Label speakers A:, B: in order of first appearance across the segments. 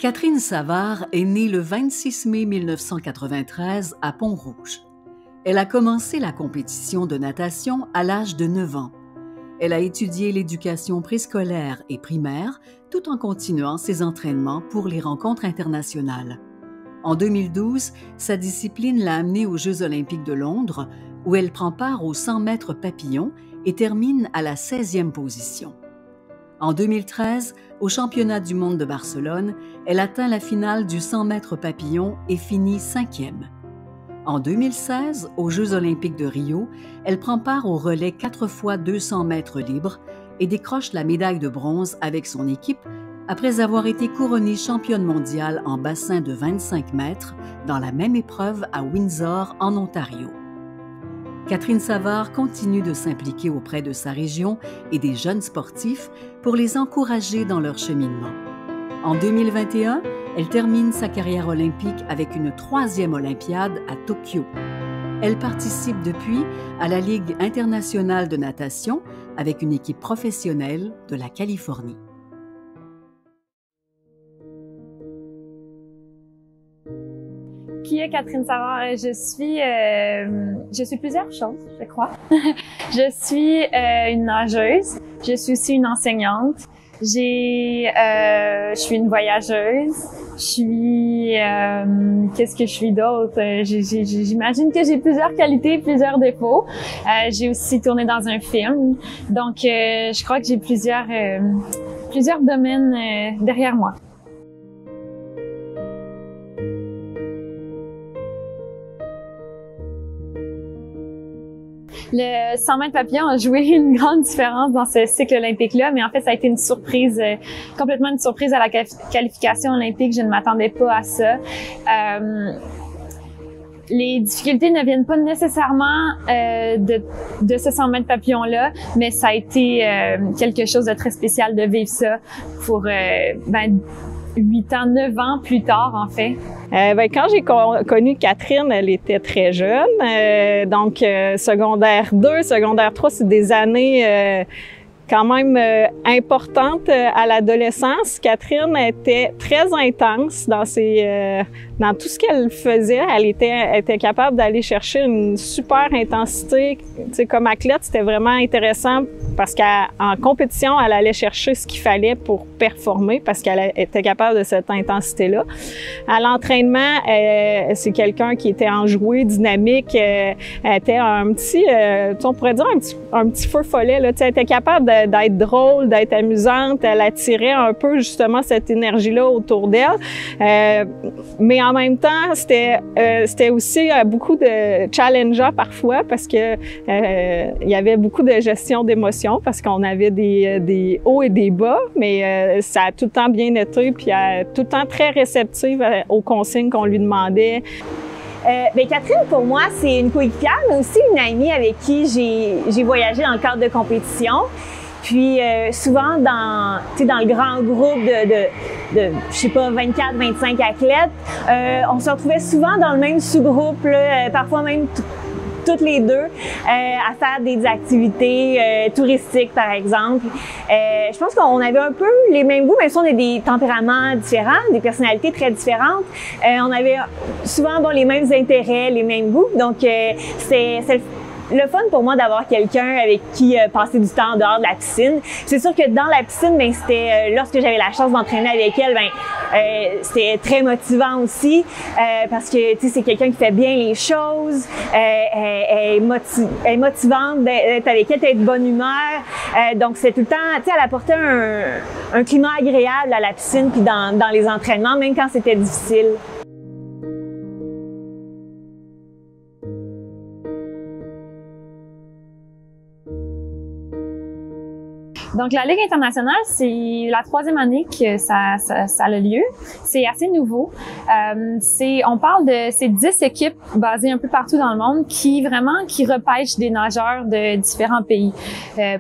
A: Catherine Savard est née le 26 mai 1993 à Pont-Rouge. Elle a commencé la compétition de natation à l'âge de 9 ans. Elle a étudié l'éducation préscolaire et primaire tout en continuant ses entraînements pour les rencontres internationales. En 2012, sa discipline l'a amenée aux Jeux olympiques de Londres, où elle prend part aux 100 mètres papillon et termine à la 16e position. En 2013, au championnat du monde de Barcelone, elle atteint la finale du 100 mètres papillon et finit 5e. En 2016, aux Jeux olympiques de Rio, elle prend part au relais 4 x 200 mètres libres et décroche la médaille de bronze avec son équipe après avoir été couronnée championne mondiale en bassin de 25 mètres dans la même épreuve à Windsor, en Ontario. Catherine Savard continue de s'impliquer auprès de sa région et des jeunes sportifs pour les encourager dans leur cheminement. En 2021, elle termine sa carrière olympique avec une 3e olympiade à Tokyo. Elle participe depuis à la Ligue internationale de natation avec une équipe professionnelle de la Californie.
B: Qui est Catherine Savard? Je suis plusieurs choses, je crois. Je suis une nageuse. Je suis aussi une enseignante. Je suis une voyageuse. Qu'est-ce que je suis d'autre? J'imagine que j'ai plusieurs qualités, plusieurs défauts. J'ai aussi tourné dans un film. Donc, je crois que j'ai plusieurs domaines derrière moi. Le 100 mètres papillon a joué une grande différence dans ce cycle olympique-là, mais en fait, ça a été une surprise, complètement une surprise à la qualification olympique. Je ne m'attendais pas à ça. Les difficultés ne viennent pas nécessairement de ce 100 mètres papillon-là, mais ça a été quelque chose de très spécial de vivre ça pour 8 ans, 9 ans plus tard, en fait.
C: Quand j'ai connu Catherine, elle était très jeune. Donc, secondaire 2, secondaire 3, c'est des années quand même importantes à l'adolescence. Catherine était très intense dans tout ce qu'elle faisait. Elle était capable d'aller chercher une super intensité. Tu sais, comme athlète, c'était vraiment intéressant parce qu'en compétition, elle allait chercher ce qu'il fallait pour performer parce qu'elle était capable de cette intensité-là. À l'entraînement, c'est quelqu'un qui était enjoué, dynamique. Elle était on pourrait dire un petit feu follet, là. Tu sais, elle était capable d'être drôle, d'être amusante. Elle attirait un peu justement cette énergie-là autour d'elle. Mais en même temps, c'était aussi beaucoup de challengeant parfois parce que il y avait beaucoup de gestion d'émotions parce qu'on avait des hauts et des bas, mais ça a tout le temps bien été, puis elle est tout le temps très réceptive aux consignes qu'on lui demandait.
D: Catherine, pour moi, c'est une coéquipière, mais aussi une amie avec qui j'ai voyagé dans le cadre de compétition. Puis souvent dans le grand groupe de je sais pas 24, 25 athlètes, on se retrouvait souvent dans le même sous-groupe, parfois même toutes les deux, à faire des activités touristiques, par exemple. Je pense qu'on avait un peu les mêmes goûts, même si on a des tempéraments différents, des personnalités très différentes. On avait souvent les mêmes intérêts, les mêmes goûts. Donc, c'est le fun pour moi d'avoir quelqu'un avec qui passer du temps en dehors de la piscine. C'est sûr que dans la piscine, c'était lorsque j'avais la chance d'entraîner avec elle, c'était très motivant aussi parce que c'est quelqu'un qui fait bien les choses, elle est motivante d'être avec elle, d'être de bonne humeur. Donc c'est tout le temps, elle apportait un climat agréable à la piscine puis dans les entraînements, même quand c'était difficile.
B: Donc, la Ligue internationale, c'est la 3e année que ça a lieu. C'est assez nouveau. On parle c'est 10 équipes basées un peu partout dans le monde qui repêchent des nageurs de différents pays.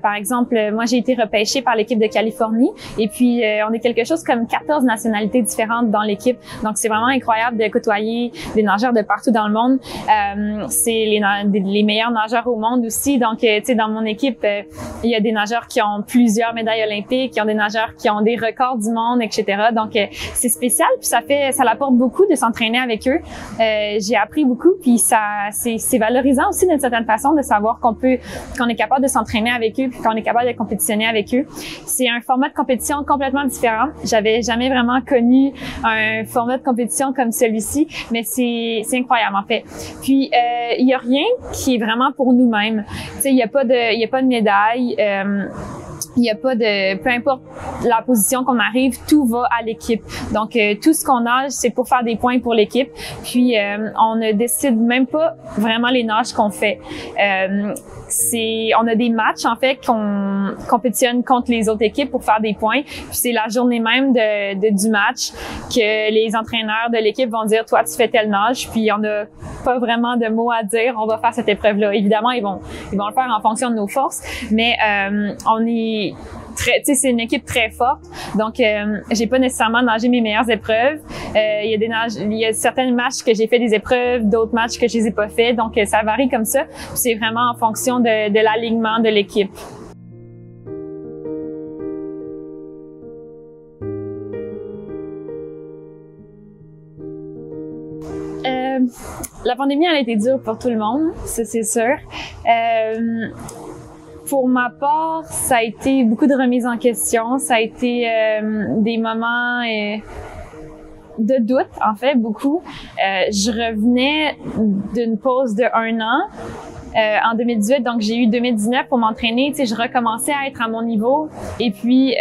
B: Par exemple, moi, j'ai été repêchée par l'équipe de Californie et puis on est quelque chose comme 14 nationalités différentes dans l'équipe. Donc, c'est vraiment incroyable de côtoyer des nageurs de partout dans le monde. C'est les meilleurs nageurs au monde aussi. Donc, dans mon équipe, il y a des nageurs qui ont plus plusieurs médailles olympiques, qui ont des nageurs qui ont des records du monde, etc. Donc, c'est spécial, puis ça l'apporte beaucoup de s'entraîner avec eux. J'ai appris beaucoup, puis c'est valorisant aussi d'une certaine façon de savoir qu'on est capable de s'entraîner avec eux, puis qu'on est capable de compétitionner avec eux. C'est un format de compétition complètement différent. J'avais jamais vraiment connu un format de compétition comme celui-ci, mais c'est incroyable en fait. Puis il y a rien qui est vraiment pour nous-mêmes. Tu sais, il y a pas de médaille. Il n'y a pas de, peu importe la position qu'on arrive, tout va à l'équipe. Donc, tout ce qu'on nage, c'est pour faire des points pour l'équipe. Puis, on ne décide même pas vraiment les nages qu'on fait. On a des matchs, en fait, qu'on compétitionne contre les autres équipes pour faire des points. Puis, c'est la journée même du match que les entraîneurs de l'équipe vont dire, toi, tu fais tel nage. Puis, on n'a pas vraiment de mots à dire. On va faire cette épreuve-là. Évidemment, ils vont le faire en fonction de nos forces. Mais, on est c'est une équipe très forte, donc j'ai pas nécessairement nagé mes meilleures épreuves. Il y a certains matchs que j'ai fait des épreuves, d'autres matchs que je les ai pas fait, donc ça varie comme ça. C'est vraiment en fonction de l'alignement de l'équipe. La pandémie, elle a été dure pour tout le monde, ça c'est sûr. Pour ma part, ça a été beaucoup de remises en question, ça a été des moments de doute, en fait, beaucoup. Je revenais d'une pause de 1 an en 2018, donc j'ai eu 2019 pour m'entraîner. Tu sais, je recommençais à être à mon niveau. Et puis,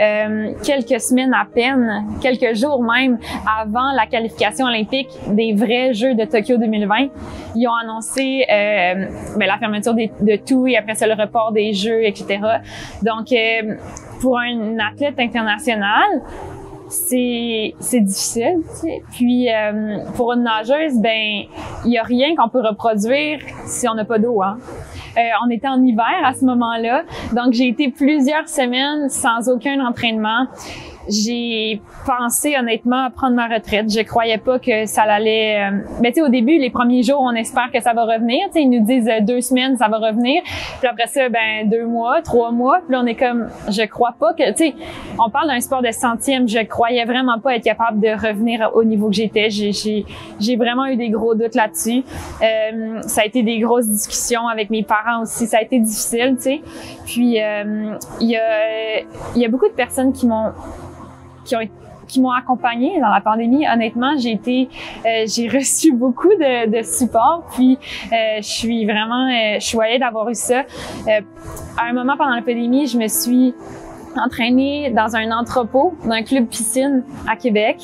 B: quelques semaines à peine, quelques jours même avant la qualification olympique des vrais Jeux de Tokyo 2020, ils ont annoncé la fermeture de tout et après ça le report des Jeux, etc. Donc, pour un athlète international, c'est difficile, tu sais. Puis pour une nageuse, il y a rien qu'on peut reproduire si on n'a pas d'eau, hein. On était en hiver à ce moment-là, donc j'ai été plusieurs semaines sans aucun entraînement. J'ai pensé honnêtement à prendre ma retraite. Je croyais pas que ça allait. Tu sais, au début, les premiers jours, on espère que ça va revenir. Tu sais, ils nous disent 2 semaines, ça va revenir. Puis après ça, 2 mois, 3 mois. Puis là, on est comme, je crois pas que. Tu sais, on parle d'un sport de centième. Je croyais vraiment pas être capable de revenir au niveau que j'étais. J'ai vraiment eu des gros doutes là-dessus. Ça a été des grosses discussions avec mes parents aussi. Ça a été difficile, tu sais. Puis il y a beaucoup de personnes qui m'ont accompagnée dans la pandémie. Honnêtement, j'ai reçu beaucoup de support, puis je suis choyée d'avoir eu ça. À un moment pendant la pandémie, je me suis entraînée dans un entrepôt, dans un club piscine à Québec.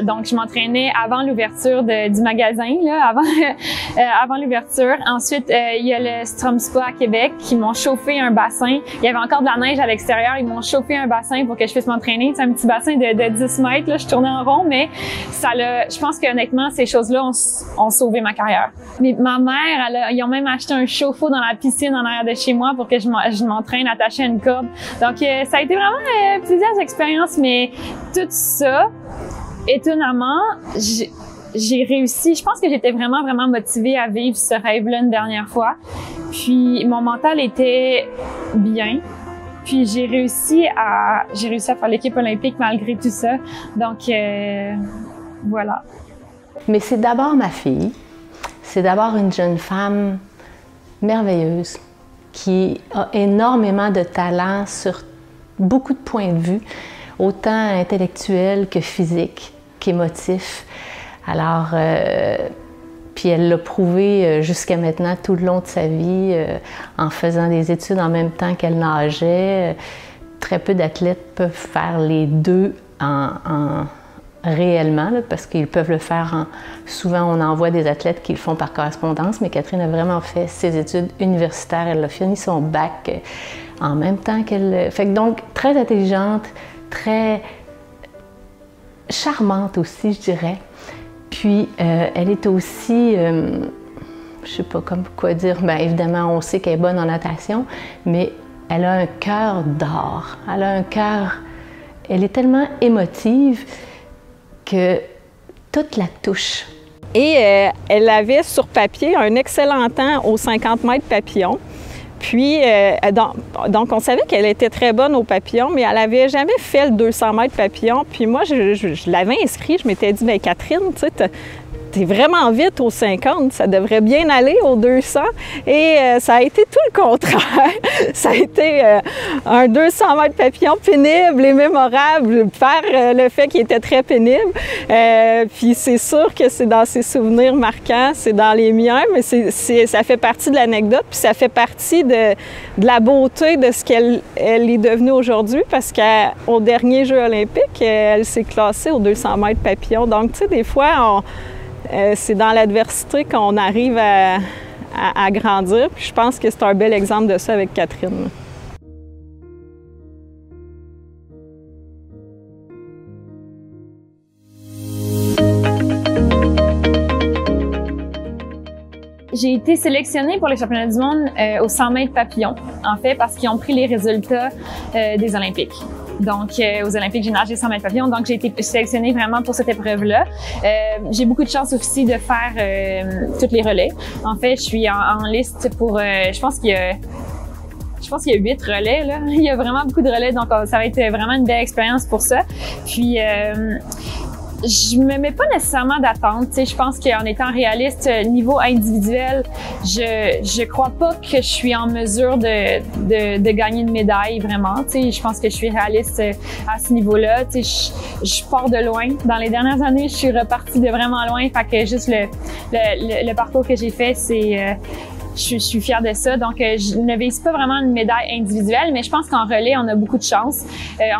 B: Donc, je m'entraînais avant l'ouverture du magasin, là, avant l'ouverture. Ensuite, il y a le Strom Spa à Québec qui m'ont chauffé un bassin. Il y avait encore de la neige à l'extérieur. Ils m'ont chauffé un bassin pour que je puisse m'entraîner. C'est un petit bassin de 10 mètres, là. Je tournais en rond, mais je pense qu'honnêtement, ces choses-là ont sauvé ma carrière. Mais ma mère, ils ont même acheté un chauffe-eau dans la piscine en arrière de chez moi pour que je m'entraîne attaché à une corde. Donc, ça a été vraiment plusieurs expériences, mais tout ça, étonnamment, j'ai réussi. Je pense que j'étais vraiment, vraiment motivée à vivre ce rêve-là une dernière fois. Puis, mon mental était bien. Puis, j'ai réussi à faire l'équipe olympique malgré tout ça. Donc, voilà.
E: Mais c'est d'abord ma fille. C'est d'abord une jeune femme merveilleuse qui a énormément de talent sur beaucoup de points de vue, autant intellectuel que physique, qu'émotif. Alors, puis elle l'a prouvé jusqu'à maintenant tout le long de sa vie en faisant des études en même temps qu'elle nageait. Très peu d'athlètes peuvent faire les deux réellement, là, parce qu'ils peuvent le faire souvent on envoie des athlètes qui le font par correspondance, mais Catherine a vraiment fait ses études universitaires. Elle a fini son bac en même temps qu'elle... Fait que donc, très intelligente, très charmante aussi, je dirais. Puis, elle est aussi, je sais pas comme quoi dire, bien évidemment, on sait qu'elle est bonne en natation, mais elle a un cœur d'or. Elle a un cœur... Elle est tellement émotive que toute la touche.
C: Et elle avait sur papier un excellent temps aux 50 mètres papillon. Puis, donc, on savait qu'elle était très bonne au papillon, mais elle n'avait jamais fait le 200 mètres papillon. Puis moi, je l'avais inscrit, je m'étais dit, bien, Catherine, tu sais, t'es vraiment vite aux 50, ça devrait bien aller aux 200. Et ça a été tout le contraire. Ça a été un 200 mètres papillon pénible et mémorable par le fait qu'il était très pénible. Puis c'est sûr que c'est dans ses souvenirs marquants, c'est dans les miens, mais ça fait partie de l'anecdote, puis ça fait partie de la beauté de ce qu'elle est devenue aujourd'hui, parce qu'au dernier Jeux olympiques, elle s'est classée aux 200 mètres papillon. Donc, tu sais, des fois, c'est dans l'adversité qu'on arrive à grandir. Puis je pense que c'est un bel exemple de ça avec Catherine.
B: J'ai été sélectionnée pour les championnats du monde aux 100 mètres papillon, en fait, parce qu'ils ont pris les résultats des Olympiques. Donc, aux Olympiques, j'ai nagé 100 mètres papillon, donc j'ai été sélectionnée vraiment pour cette épreuve-là. J'ai beaucoup de chance aussi de faire toutes les relais. En fait, je suis en liste pour, je pense qu'il y a 8 relais, là. Il y a vraiment beaucoup de relais, donc ça va être vraiment une belle expérience pour ça. Puis, je me mets pas nécessairement d'attente. Tu sais, je pense qu'en étant réaliste, niveau individuel, je crois pas que je suis en mesure de gagner une médaille vraiment. Tu sais, je pense que je suis réaliste à ce niveau-là. Tu sais, je pars de loin. Dans les dernières années, je suis repartie de vraiment loin. Fait que juste le parcours que j'ai fait, c'est je suis fière de ça. Donc, je ne vise pas vraiment une médaille individuelle, mais je pense qu'en relais, on a beaucoup de chance.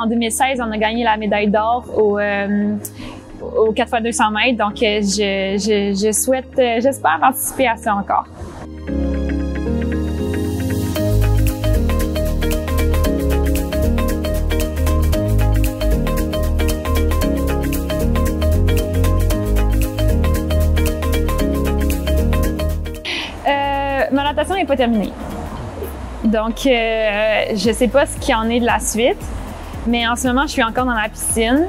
B: En 2016, on a gagné la médaille d'or au 4x200 mètres. Donc, je souhaite, j'espère participer à ça encore. Ma natation n'est pas terminée. Donc, je sais pas ce qu'il en est de la suite, mais en ce moment, je suis encore dans la piscine.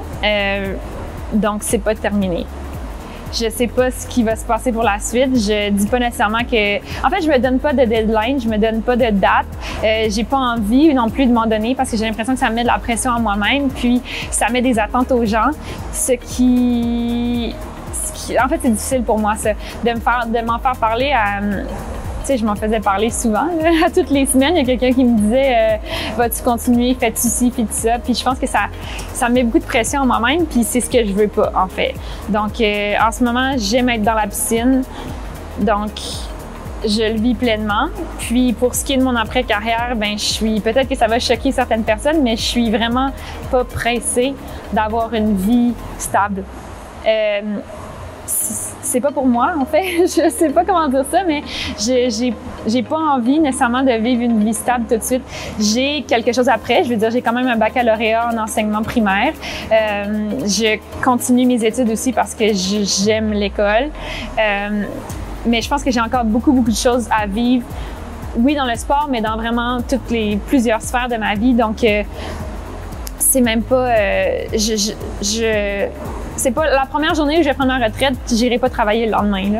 B: Donc, c'est pas terminé. Je sais pas ce qui va se passer pour la suite. Je dis pas nécessairement que... En fait, je me donne pas de deadline, je me donne pas de date. J'ai pas envie non plus de m'en donner parce que j'ai l'impression que ça me met de la pression à moi-même, puis ça met des attentes aux gens, en fait, c'est difficile pour moi, ça, de m'en faire parler à... Tu sais, je m'en faisais parler souvent, là, à toutes les semaines. Il y a quelqu'un qui me disait vas-tu continuer, fais-tu ci, fais-tu ça. Puis je pense que ça me met beaucoup de pression en moi-même, puis c'est ce que je veux pas, en fait. Donc, en ce moment, j'aime être dans la piscine. Donc, je le vis pleinement. Puis, pour ce qui est de mon après-carrière, ben, peut-être que ça va choquer certaines personnes, mais je suis vraiment pas pressée d'avoir une vie stable. C'est pas pour moi, en fait. Je sais pas comment dire ça, mais j'ai pas envie nécessairement de vivre une vie stable tout de suite. J'ai quelque chose après. Je veux dire, j'ai quand même un baccalauréat en enseignement primaire. Je continue mes études aussi parce que j'aime l'école. Mais je pense que j'ai encore beaucoup de choses à vivre. Oui, dans le sport, mais dans vraiment plusieurs sphères de ma vie. Donc, c'est même pas... c'est pas la première journée où je vais prendre ma retraite, j'irai pas travailler le lendemain, là.